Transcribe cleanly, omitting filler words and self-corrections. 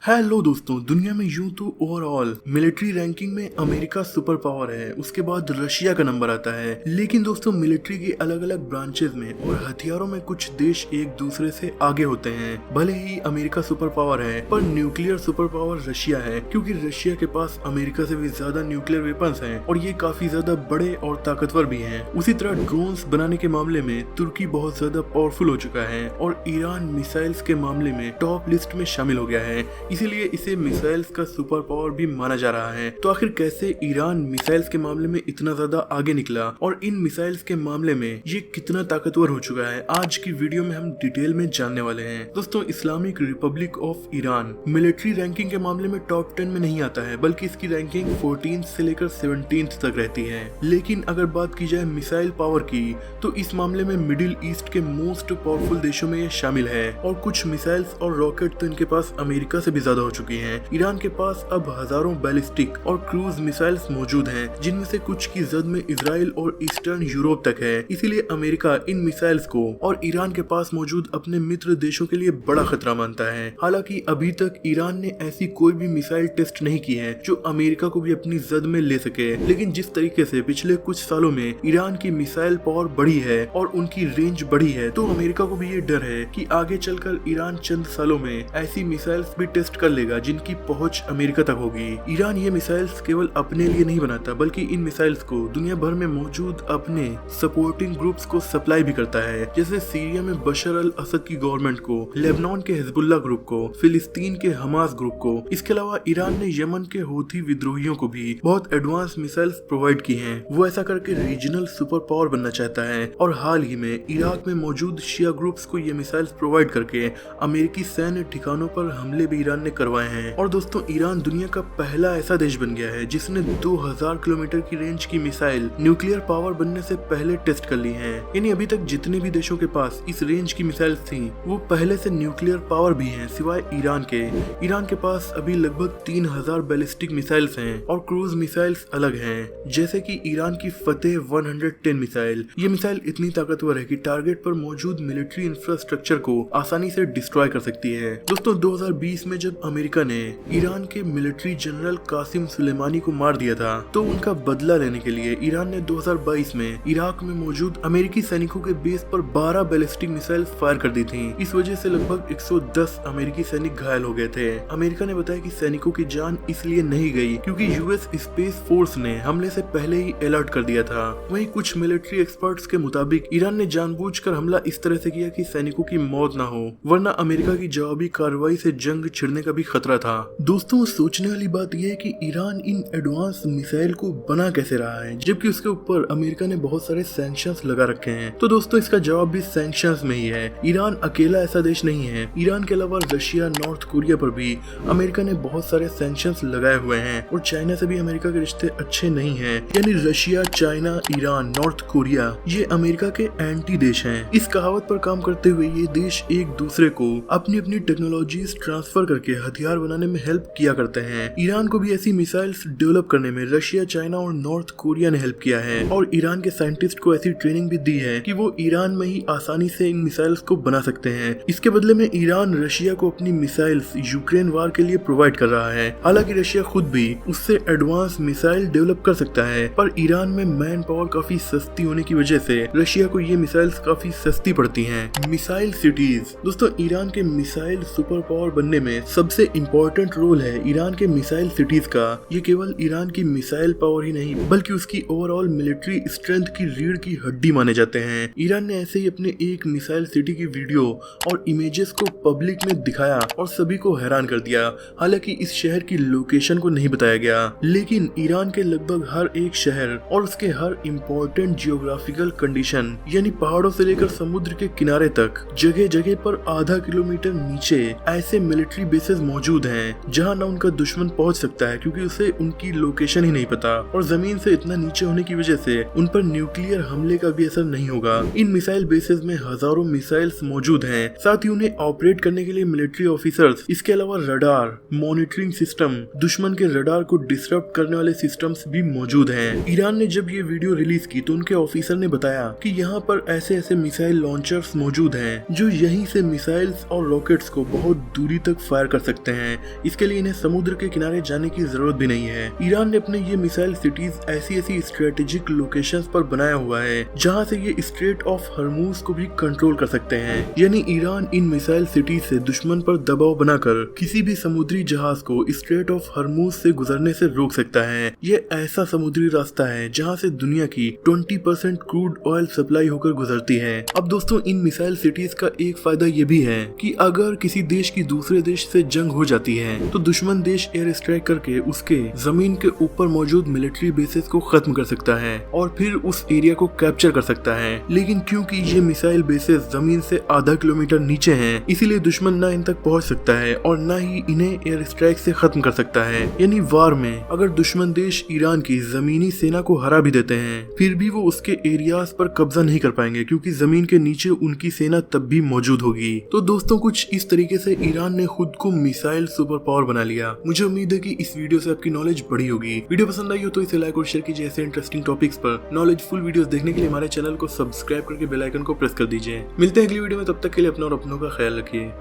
Hello दोस्तों, दुनिया में यूं तो ओवरऑल मिलिट्री रैंकिंग में अमेरिका सुपर पावर है। उसके बाद रशिया का नंबर आता है। लेकिन दोस्तों, मिलिट्री के अलग अलग ब्रांचेस में और हथियारों में कुछ देश एक दूसरे से आगे होते हैं। भले ही अमेरिका सुपर पावर है, पर न्यूक्लियर सुपर पावर रशिया है, क्योंकि रशिया के पास अमेरिका से भी ज्यादा न्यूक्लियर वेपन्स हैं और ये काफी ज्यादा बड़े और ताकतवर भी हैं। उसी तरह ड्रोन्स बनाने के मामले में तुर्की बहुत ज्यादा पावरफुल हो चुका है और ईरान मिसाइल्स के मामले में टॉप लिस्ट में शामिल हो गया है। इसीलिए इसे मिसाइल्स का सुपर पावर भी माना जा रहा है। तो आखिर कैसे ईरान मिसाइल्स के मामले में इतना ज्यादा आगे निकला और इन मिसाइल्स के मामले में ये कितना ताकतवर हो चुका है, आज की वीडियो में हम डिटेल में जानने वाले हैं। दोस्तों, Islamic Republic of Iran military ranking के मामले में टॉप 10 में नहीं आता है, बल्कि इसकी रैंकिंग 14 से लेकर 17 तक रहती है। लेकिन अगर बात की जाए मिसाइल पावर की, तो इस मामले में मिडिल ईस्ट के मोस्ट पावरफुल देशों में ये शामिल है और कुछ मिसाइल्स और रॉकेट तो इनके पास अमेरिका से भी ज्यादा हो चुकी हैं। ईरान के पास अब हजारों बैलिस्टिक और क्रूज मिसाइल्स मौजूद हैं, जिनमें से कुछ की जद में इजराइल और ईस्टर्न यूरोप तक है। इसीलिए अमेरिका इन मिसाइल्स को और ईरान के पास मौजूद अपने मित्र देशों के लिए बड़ा खतरा मानता है। हालांकि अभी तक ईरान ने ऐसी कोई भी मिसाइल टेस्ट नहीं की है जो अमेरिका को भी अपनी जद में ले सके। लेकिन जिस तरीके से पिछले कुछ सालों में ईरान की मिसाइल पावर बढ़ी है और उनकी रेंज बढ़ी है, तो अमेरिका को भी ये डर है कि आगे चलकर ईरान चंद सालों में ऐसी मिसाइल्स भी टेस्ट कर लेगा जिनकी पहुंच अमेरिका तक होगी। ईरान ये मिसाइल्स केवल अपने लिए नहीं बनाता, बल्कि इन मिसाइल्स को दुनिया भर में मौजूद अपने सपोर्टिंग ग्रुप्स को सप्लाई भी करता है, जैसे सीरिया में बशर अल असद की गवर्नमेंट को, लेबनान के हिजबुल्ला ग्रुप को, फिलिस्तीन के हमास ग्रुप को। इसके अलावा ईरान ने यमन के हूथी विद्रोहियों को भी बहुत एडवांस मिसाइल्स प्रोवाइड की हैं। वो ऐसा करके रीजनल सुपर पावर बनना चाहता है और हाल ही में इराक में मौजूद शिया ग्रुप्स को ये मिसाइल्स प्रोवाइड करके अमेरिकी सैन्य ठिकानों पर हमले भी ईरान ने करवाए हैं। और दोस्तों, ईरान दुनिया का पहला ऐसा देश बन गया है जिसने 2000 किलोमीटर की रेंज की मिसाइल न्यूक्लियर पावर बनने से पहले टेस्ट कर ली है। यानी अभी तक जितने भी देशों के पास इस रेंज की मिसाइल्स थी, वो पहले से न्यूक्लियर पावर भी हैं, सिवाय ईरान के। ईरान के पास अभी लगभग 3000 बैलिस्टिक मिसाइल्स हैं और क्रूज मिसाइल्स अलग हैं, जैसे कि ईरान की फतेह 110 मिसाइल। ये मिसाइल इतनी ताकतवर है कि टारगेट पर मौजूद मिलिट्री इंफ्रास्ट्रक्चर को आसानी से डिस्ट्रॉय कर सकती है। दोस्तों, 2020 में जब अमेरिका ने ईरान के मिलिट्री जनरल कासिम सुलेमानी को मार दिया था, तो उनका बदला लेने के लिए ईरान ने 2022 में इराक में मौजूद अमेरिकी सैनिकों के बेस पर 12 बैलिस्टिक मिसाइल फायर कर दी थी। इस वजह से लगभग 110 अमेरिकी सैनिक घायल हो गए थे। अमेरिका ने बताया कि सैनिकों की जान इसलिए नहीं गई क्योंकि यूएस स्पेस फोर्स ने हमले से पहले ही अलर्ट कर दिया था। वहीं कुछ मिलिट्री एक्सपर्ट्स के मुताबिक ईरान ने जानबूझकर हमला इस तरह से किया कि सैनिकों की मौत ना हो, वरना अमेरिका की जवाबी कार्रवाई से जंग छिड़ने का भी खतरा था। दोस्तों, सोचने वाली बात यह है कि ईरान इन एडवांस मिसाइल को बना कैसे रहा है, जबकि उसके ऊपर अमेरिका ने बहुत सारे सैंक्शंस लगा रखे हैं। तो दोस्तों, इसका जवाब भी सैंक्शंस में ही है। ईरान अकेला ऐसा देश नहीं है। ईरान के अलावा रशिया, नॉर्थ कोरिया पर भी अमेरिका ने बहुत सारे सैंक्शंस लगाए हुए हैं और चाइना से भी अमेरिका के रिश्ते अच्छे नहीं है। यानी Russia, China, Iran, north Korea, ये अमेरिका के एंटी देश हैं। इस कहावत पर काम करते हुए ये देश एक दूसरे को अपनी अपनी टेक्नोलॉजीज ट्रांसफर करके हथियार बनाने में हेल्प किया करते हैं। ईरान को भी ऐसी मिसाइल्स डेवलप करने में रशिया, चाइना और नॉर्थ कोरिया ने हेल्प किया है और ईरान के साइंटिस्ट को ऐसी ट्रेनिंग भी दी है कि वो ईरान में ही आसानी से इन मिसाइल्स को बना सकते हैं। इसके बदले में ईरान रशिया को अपनी मिसाइल्स यूक्रेन वार के लिए प्रोवाइड कर रहा है। हालांकि रशिया खुद भी उससे एडवांस मिसाइल डेवलप कर सकता है, पर ईरान में मैन पावर काफी सस्ती होने की वजह से रशिया को ये मिसाइल्स काफी सस्ती पड़ती हैं। Missile cities. दोस्तों, ईरान के मिसाइल सुपर पावर बनने में सबसे इम्पोर्टेंट रोल है ईरान के मिसाइल सिटीज का। ये केवल ईरान की मिसाइल पावर ही नहीं, बल्कि उसकी ओवरऑल मिलिट्री स्ट्रेंथ की रीढ़ की हड्डी माने जाते हैं। ईरान ने ऐसे ही अपने एक मिसाइल सिटी की वीडियो और इमेजेस को पब्लिक में दिखाया और सभी को हैरान कर दिया। हालांकि इस शहर की लोकेशन को नहीं बताया गया, लेकिन ईरान के लगभग हर एक शहर और उसके हर इम्पोर्टेंट जियोग्राफिकल कंडीशन, यानी पहाड़ों से लेकर समुद्र के किनारे तक, जगह जगह पर आधा किलोमीटर नीचे ऐसे मिलिट्री बेसेस मौजूद हैं जहां न उनका दुश्मन पहुंच सकता है, क्योंकि उसे उनकी लोकेशन ही नहीं पता और जमीन से इतना नीचे होने की वजह से उन पर न्यूक्लियर हमले का भी असर नहीं होगा। इन मिसाइल बेसेस में हजारों मिसाइल्स मौजूद हैं। साथ ही उन्हें ऑपरेट करने के लिए मिलिट्री ऑफिसर्स, इसके अलावा रडार, मॉनिटरिंग सिस्टम, दुश्मन के रडार को डिसरप्ट करने वाले सिस्टम्स भी मौजूद हैं। ईरान ने जब ये वीडियो रिलीज की तो उनके ऑफिसर ने बताया कि यहाँ पर ऐसे ऐसे मिसाइल लॉन्चर्स मौजूद हैं जो यहीं से मिसाइल्स और रॉकेट्स को बहुत दूरी तक फायर कर सकते हैं। इसके लिए इन्हें समुद्र के किनारे जाने की जरूरत भी नहीं है। ईरान ने अपने ये मिसाइल सिटीज ऐसी स्ट्रेटेजिक लोकेशंस पर बनाया हुआ है जहां से ये स्ट्रेट ऑफ हरमुज को भी कंट्रोल कर सकते हैं। यानी ईरान इन मिसाइल सिटीज से दुश्मन पर दबाव बनाकर किसी भी समुद्री जहाज को स्ट्रेट ऑफ हरमुज से गुजरने से रोक सकता है। ये ऐसा समुद्री रास्ता है जहां से दुनिया की 20% क्रूड ऑयल सप्लाई होकर गुजरती है। अब दोस्तों इन मिसाइल सिटीज का एक फायदा ये भी है कि अगर किसी देश की दूसरे देश से जंग हो जाती है तो दुश्मन देश एयर स्ट्राइक करके उसके जमीन के ऊपर मौजूद मिलिट्री बेसेस को खत्म कर सकता है और फिर उस एरिया को कैप्चर कर सकता है। लेकिन क्योंकि ये मिसाइल बेसेस जमीन से आधा किलोमीटर नीचे हैं, इसीलिए दुश्मन ना इन तक पहुंच सकता है और ना ही इन्हें एयर स्ट्राइक से खत्म कर सकता है। यानी वार में अगर दुश्मन देश ईरान की जमीनी सेना को हरा भी देते हैं फिर भी वो उसके एरियाज पर कब्जा नहीं कर पाएंगे क्योंकि जमीन के नीचे उनकी सेना तब भी मौजूद होगी। तो दोस्तों कुछ इस तरीके से ईरान ने खुद को मिसाइल सुपर पावर बना लिया। मुझे उम्मीद है कि इस वीडियो से आपकी नॉलेज बढ़ी होगी। वीडियो पसंद आई हो तो इसे लाइक और शेयर कीजिए। ऐसे इंटरेस्टिंग टॉपिक्स पर नॉलेजफुल वीडियोस देखने के लिए हमारे चैनल को सब्सक्राइब करके बेल आइकन को प्रेस कर दीजिए। मिलते हैं अगली वीडियो में, तब तक के लिए अपना और अपनों का ख्याल रखिए।